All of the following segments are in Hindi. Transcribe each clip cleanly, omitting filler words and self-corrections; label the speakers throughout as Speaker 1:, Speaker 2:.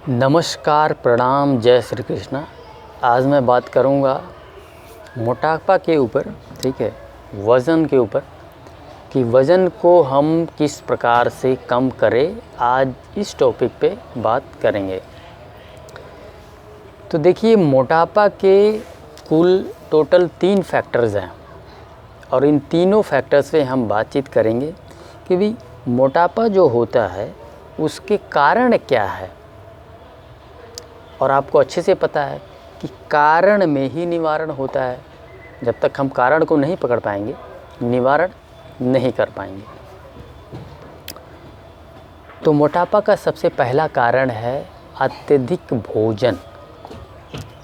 Speaker 1: नमस्कार, प्रणाम, जय श्री कृष्णा। आज मैं बात करूंगा मोटापा के ऊपर, ठीक है, वज़न के ऊपर कि वज़न को हम किस प्रकार से कम करें। आज इस टॉपिक पे बात करेंगे। तो देखिए, मोटापा के कुल टोटल 3 फैक्टर्स हैं और इन तीनों फैक्टर्स पे हम बातचीत करेंगे कि भाई मोटापा जो होता है उसके कारण क्या है। और आपको अच्छे से पता है कि कारण में ही निवारण होता है। जब तक हम कारण को नहीं पकड़ पाएंगे, निवारण नहीं कर पाएंगे। तो मोटापा का सबसे पहला कारण है अत्यधिक भोजन।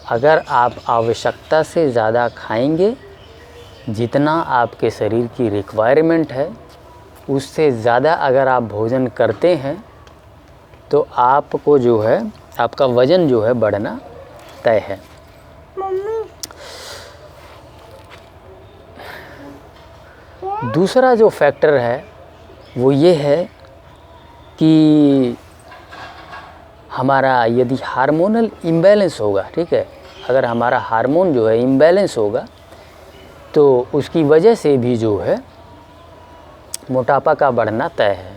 Speaker 1: अगर आप आवश्यकता से ज़्यादा खाएंगे, जितना आपके शरीर की रिक्वायरमेंट है उससे ज़्यादा अगर आप भोजन करते हैं तो आपको जो है, आपका वज़न जो है बढ़ना तय है। दूसरा जो फैक्टर है वो ये है कि हमारा यदि हार्मोनल इम्बैलेंस होगा, ठीक है, अगर हमारा हार्मोन जो है इम्बैलेंस होगा तो उसकी वजह से भी जो है मोटापा का बढ़ना तय है।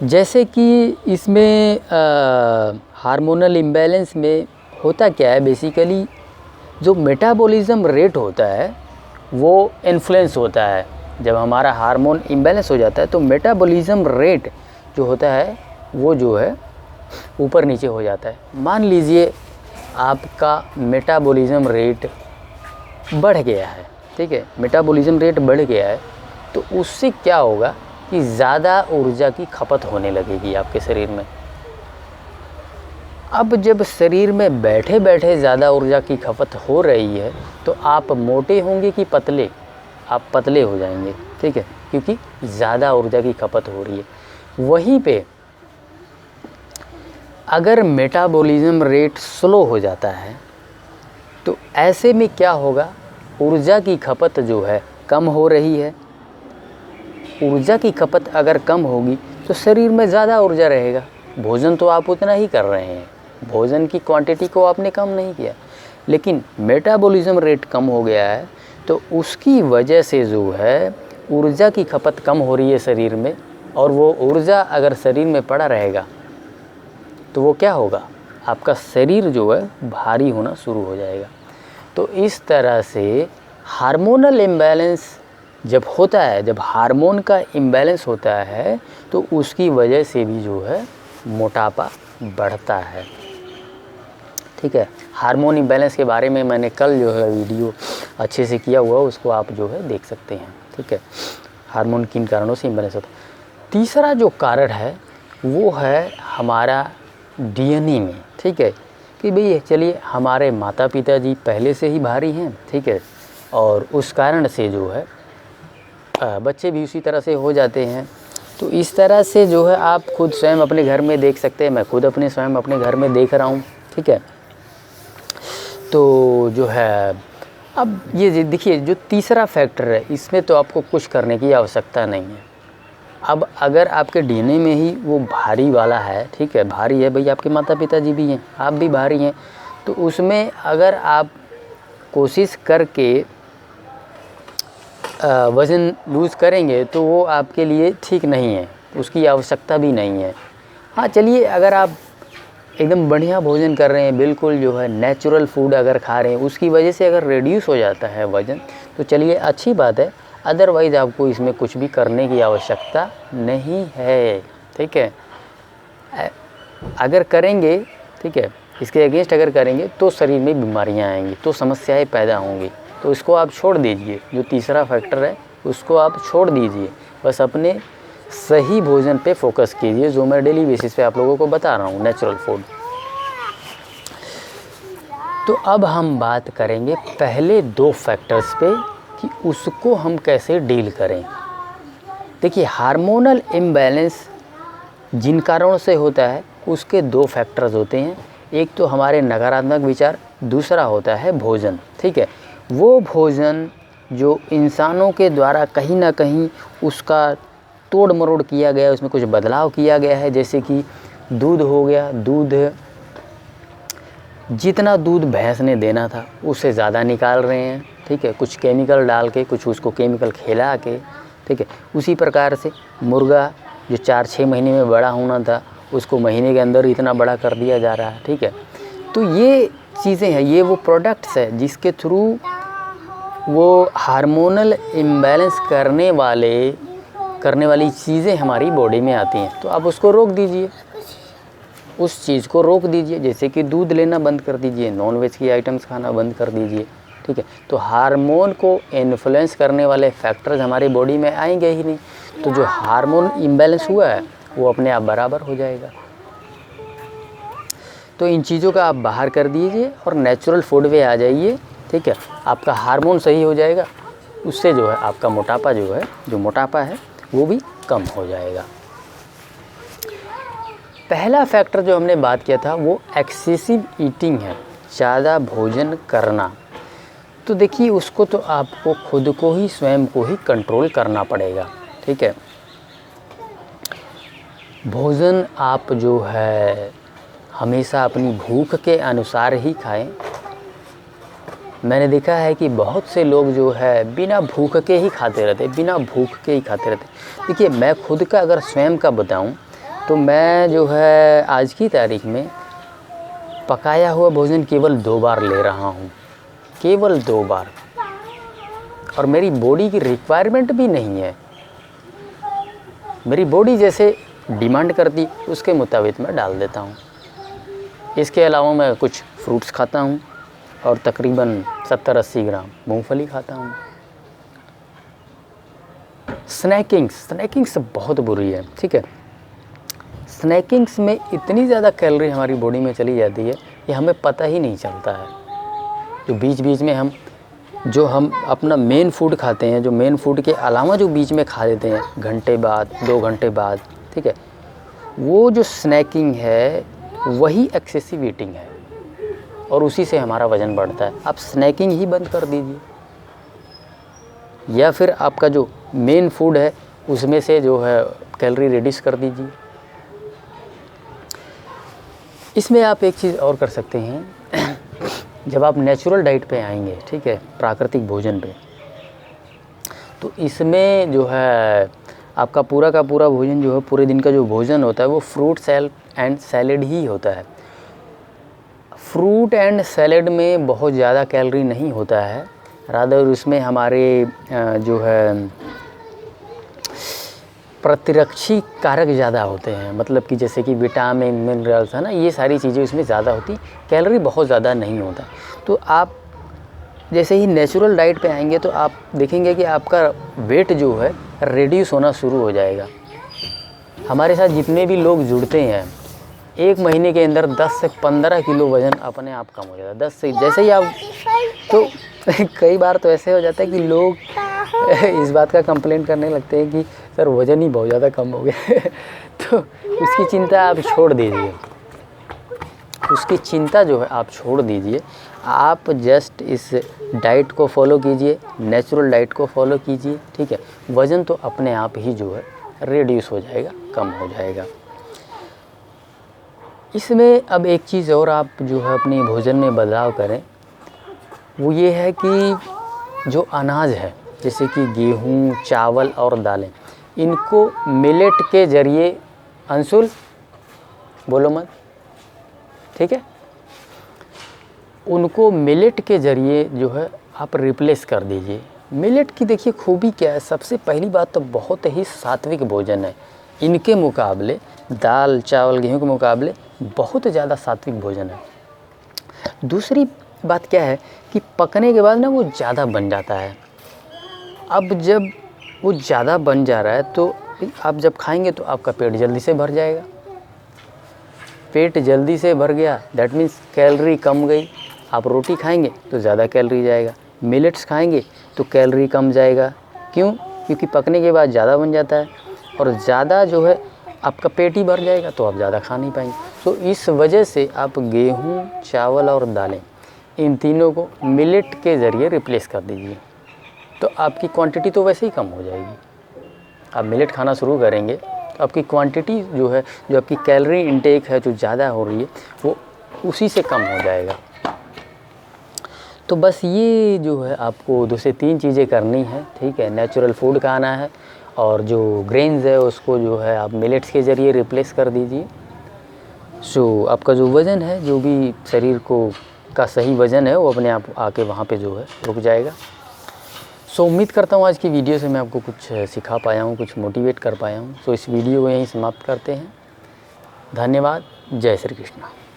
Speaker 1: जैसे कि इसमें हार्मोनल इम्बैलेंस में होता क्या है, बेसिकली जो मेटाबॉलिज्म रेट होता है वो इन्फ्लुएंस होता है। जब हमारा हार्मोन इम्बैलेंस हो जाता है तो मेटाबॉलिज्म रेट जो होता है वो जो है ऊपर नीचे हो जाता है। मान लीजिए आपका मेटाबॉलिज्म रेट बढ़ गया है, ठीक है, मेटाबॉलिज्म रेट बढ़ गया है तो उससे क्या होगा कि ज़्यादा ऊर्जा की खपत होने लगेगी आपके शरीर में। अब जब शरीर में बैठे बैठे ज़्यादा ऊर्जा की खपत हो रही है तो आप मोटे होंगे कि पतले? आप पतले हो जाएंगे, ठीक है, क्योंकि ज़्यादा ऊर्जा की खपत हो रही है। वहीं पे अगर मेटाबॉलिज्म रेट स्लो हो जाता है तो ऐसे में क्या होगा, ऊर्जा की खपत जो है कम हो रही है। ऊर्जा की खपत अगर कम होगी तो शरीर में ज़्यादा ऊर्जा रहेगा। भोजन तो आप उतना ही कर रहे हैं, भोजन की क्वांटिटी को आपने कम नहीं किया, लेकिन मेटाबॉलिज्म रेट कम हो गया है तो उसकी वजह से जो है ऊर्जा की खपत कम हो रही है शरीर में। और वो ऊर्जा अगर शरीर में पड़ा रहेगा तो वो क्या होगा, आपका शरीर जो है भारी होना शुरू हो जाएगा। तो इस तरह से हार्मोनल इम्बैलेंस जब होता है, जब हार्मोन का इम्बैलेंस होता है तो उसकी वजह से भी जो है मोटापा बढ़ता है, ठीक है। हार्मोन इम्बैलेंस के बारे में मैंने कल जो है वीडियो अच्छे से किया हुआ, उसको आप जो है देख सकते हैं, ठीक है, हार्मोन किन कारणों से इम्बैलेंस होता है। तीसरा जो कारण है वो है हमारा डीएनए में, ठीक है, कि भाई चलिए हमारे माता पिता जी पहले से ही भारी हैं, ठीक है, और उस कारण से जो है बच्चे भी उसी तरह से हो जाते हैं। तो इस तरह से जो है आप खुद स्वयं अपने घर में देख सकते हैं, मैं खुद स्वयं अपने घर में देख रहा हूँ, ठीक है। तो जो है अब ये देखिए, जो तीसरा फैक्टर है इसमें तो आपको कुछ करने की आवश्यकता नहीं है। अब अगर आपके डीएनए में ही वो भारी वाला है, ठीक है, भारी है, भाई आपके माता पिता जी भी हैं, आप भी भारी हैं, तो उसमें अगर आप कोशिश करके वज़न लूज़ करेंगे तो वो आपके लिए ठीक नहीं है, उसकी आवश्यकता भी नहीं है। हाँ चलिए, अगर आप एकदम बढ़िया भोजन कर रहे हैं, बिल्कुल जो है नेचुरल फूड अगर खा रहे हैं, उसकी वजह से अगर रिड्यूस हो जाता है वज़न तो चलिए अच्छी बात है। अदरवाइज़ आपको इसमें कुछ भी करने की आवश्यकता नहीं है, ठीक है। अगर करेंगे, ठीक है, इसके अगेंस्ट अगर करेंगे तो शरीर में बीमारियां आएंगी, तो समस्याएं पैदा होंगी। तो इसको आप छोड़ दीजिए, जो तीसरा फैक्टर है उसको आप छोड़ दीजिए, बस अपने सही भोजन पे फोकस कीजिए, जो मैं डेली बेसिस पे आप लोगों को बता रहा हूँ, नेचुरल फूड। तो अब हम बात करेंगे पहले 2 फैक्टर्स पे कि उसको हम कैसे डील करें। देखिए, हार्मोनल इम्बैलेंस जिन कारणों से होता है उसके 2 फैक्टर्स होते हैं। एक तो हमारे नकारात्मक विचार, दूसरा होता है भोजन, ठीक है। वो भोजन जो इंसानों के द्वारा कहीं ना कहीं उसका तोड़ मरोड़ किया गया है, उसमें कुछ बदलाव किया गया है, जैसे कि दूध हो गया, दूध जितना दूध भैंस ने देना था उससे ज़्यादा निकाल रहे हैं, ठीक है, कुछ केमिकल डाल के, कुछ उसको केमिकल खिला के, ठीक है। उसी प्रकार से मुर्गा जो 4-6 महीने में बड़ा होना था उसको महीने के अंदर इतना बड़ा कर दिया जा रहा है, ठीक है। तो ये चीज़ें हैं, ये वो प्रोडक्ट्स है जिसके थ्रू वो हार्मोनल इम्बैलेंस करने वाली चीज़ें हमारी बॉडी में आती हैं। तो आप उसको रोक दीजिए, उस चीज़ को रोक दीजिए, जैसे कि दूध लेना बंद कर दीजिए, नॉनवेज की आइटम्स खाना बंद कर दीजिए, ठीक है। तो हार्मोन को इन्फ्लुएंस करने वाले फैक्टर्स हमारी बॉडी में आएंगे ही नहीं, तो जो हार्मोन इम्बैलेंस हुआ है वो अपने आप बराबर हो जाएगा। तो इन चीज़ों का आप बाहर कर दीजिए और नेचुरल फूड पे आ जाइए, ठीक है। आपका हार्मोन सही हो जाएगा, उससे जो है आपका मोटापा जो मोटापा है वो भी कम हो जाएगा। पहला फैक्टर जो हमने बात किया था वो एक्सेसिव ईटिंग है, ज़्यादा भोजन करना। तो देखिए उसको तो आपको खुद को ही, स्वयं को ही कंट्रोल करना पड़ेगा, ठीक है। भोजन आप जो है हमेशा अपनी भूख के अनुसार ही खाएं। मैंने देखा है कि बहुत से लोग जो है बिना भूख के ही खाते रहते, देखिए मैं खुद का अगर स्वयं का बताऊं तो मैं जो है आज की तारीख में पकाया हुआ भोजन केवल 2 बार ले रहा हूँ, केवल 2 बार, और मेरी बॉडी की रिक्वायरमेंट भी नहीं है। मेरी बॉडी जैसे डिमांड करती उसके मुताबिक मैं डाल देता हूँ। इसके अलावा मैं कुछ फ्रूट्स खाता हूँ और तकरीबन 70-80 ग्राम मूंगफली खाता हूँ। स्नैकिंग्स बहुत बुरी है, ठीक है। स्नैकिंग्स में इतनी ज़्यादा कैलोरी हमारी बॉडी में चली जाती है कि हमें पता ही नहीं चलता है। जो बीच बीच में हम अपना मेन फूड खाते हैं, जो मेन फूड के अलावा जो बीच में खा लेते हैं घंटे बाद, 2 घंटे बाद, ठीक है, वो जो स्नैकिंग है वही एक्सेसिव ईटिंग है और उसी से हमारा वज़न बढ़ता है। आप स्नैकिंग ही बंद कर दीजिए, या फिर आपका जो मेन फूड है उसमें से जो है कैलोरी रिड्यूस कर दीजिए। इसमें आप एक चीज़ और कर सकते हैं, जब आप नेचुरल डाइट पे आएंगे, ठीक है, प्राकृतिक भोजन पे, तो इसमें जो है आपका पूरा का पूरा भोजन जो है, पूरे दिन का जो भोजन होता है वो फ्रूट एंड सैलेड ही होता है। फ्रूट एंड सैलेड में बहुत ज़्यादा कैलोरी नहीं होता है, रादर उसमें हमारे जो है प्रतिरक्षी कारक ज़्यादा होते हैं, मतलब कि जैसे कि विटामिन, मिनरल्स है ना, ये सारी चीज़ें उसमें ज़्यादा होती, कैलोरी बहुत ज़्यादा नहीं होता। तो आप जैसे ही नेचुरल डाइट पे आएंगे तो आप देखेंगे कि आपका वेट जो है रिड्यूस होना शुरू हो जाएगा। हमारे साथ जितने भी लोग जुड़ते हैं 1 महीने के अंदर 10 से 15 किलो वज़न अपने आप कम हो जाता है। 10 से जैसे ही आप, तो कई बार तो ऐसे हो जाता है कि लोग इस बात का कंप्लेंट करने लगते हैं कि सर वज़न ही बहुत ज़्यादा कम हो गया तो उसकी चिंता आप छोड़ दीजिए, उसकी चिंता जो है आप छोड़ दीजिए। आप जस्ट इस डाइट को फॉलो कीजिए, नेचुरल डाइट को फॉलो कीजिए, ठीक है। वज़न तो अपने आप ही जो है रिड्यूस हो जाएगा, कम हो जाएगा। इसमें अब एक चीज़ और आप जो है अपने भोजन में बदलाव करें, वो ये है कि जो अनाज है जैसे कि गेहूँ, चावल और दालें, इनको मिलेट के ज़रिए, अंशुल बोलो मत, ठीक है, उनको मिलेट के ज़रिए जो है आप रिप्लेस कर दीजिए। मिलेट की देखिए खूबी क्या है, सबसे पहली बात तो बहुत ही सात्विक भोजन है। इनके मुकाबले दाल, चावल, गेहूँ के मुकाबले बहुत ज़्यादा सात्विक भोजन है। दूसरी बात क्या है कि पकने के बाद ना वो ज़्यादा बन जाता है। अब जब वो ज़्यादा बन जा रहा है तो आप जब खाएंगे तो आपका पेट जल्दी से भर जाएगा। पेट जल्दी से भर गया दैट मीन्स कैलोरी कम गई। आप रोटी खाएंगे तो ज़्यादा कैलोरी जाएगा, मिलेट्स खाएंगे तो कैलोरी कम जाएगा। क्यों? क्योंकि पकने के बाद ज़्यादा बन जाता है और ज़्यादा जो है आपका पेट ही भर जाएगा तो आप ज़्यादा खा नहीं पाएंगे। तो इस वजह से आप गेहूँ, चावल और दालें, इन तीनों को मिलेट के ज़रिए रिप्लेस कर दीजिए, तो आपकी क्वांटिटी तो वैसे ही कम हो जाएगी। आप मिलेट खाना शुरू करेंगे तो आपकी क्वांटिटी जो है, जो आपकी कैलोरी इनटेक है जो ज़्यादा हो रही है, वो उसी से कम हो जाएगा। तो बस ये जो है आपको 2 से 3 चीज़ें करनी है, ठीक है। नेचुरल फूड खाना है और जो ग्रेन्स है उसको जो है आप मिलेट्स के ज़रिए रिप्लेस कर दीजिए। सो आपका जो वज़न है, जो भी शरीर को का सही वज़न है, वो अपने आप आके वहाँ पे जो है रुक जाएगा। सो उम्मीद करता हूँ आज की वीडियो से मैं आपको कुछ सिखा पाया हूँ, कुछ मोटिवेट कर पाया हूँ। सो इस वीडियो को यहीं समाप्त करते हैं। धन्यवाद। जय श्री कृष्ण।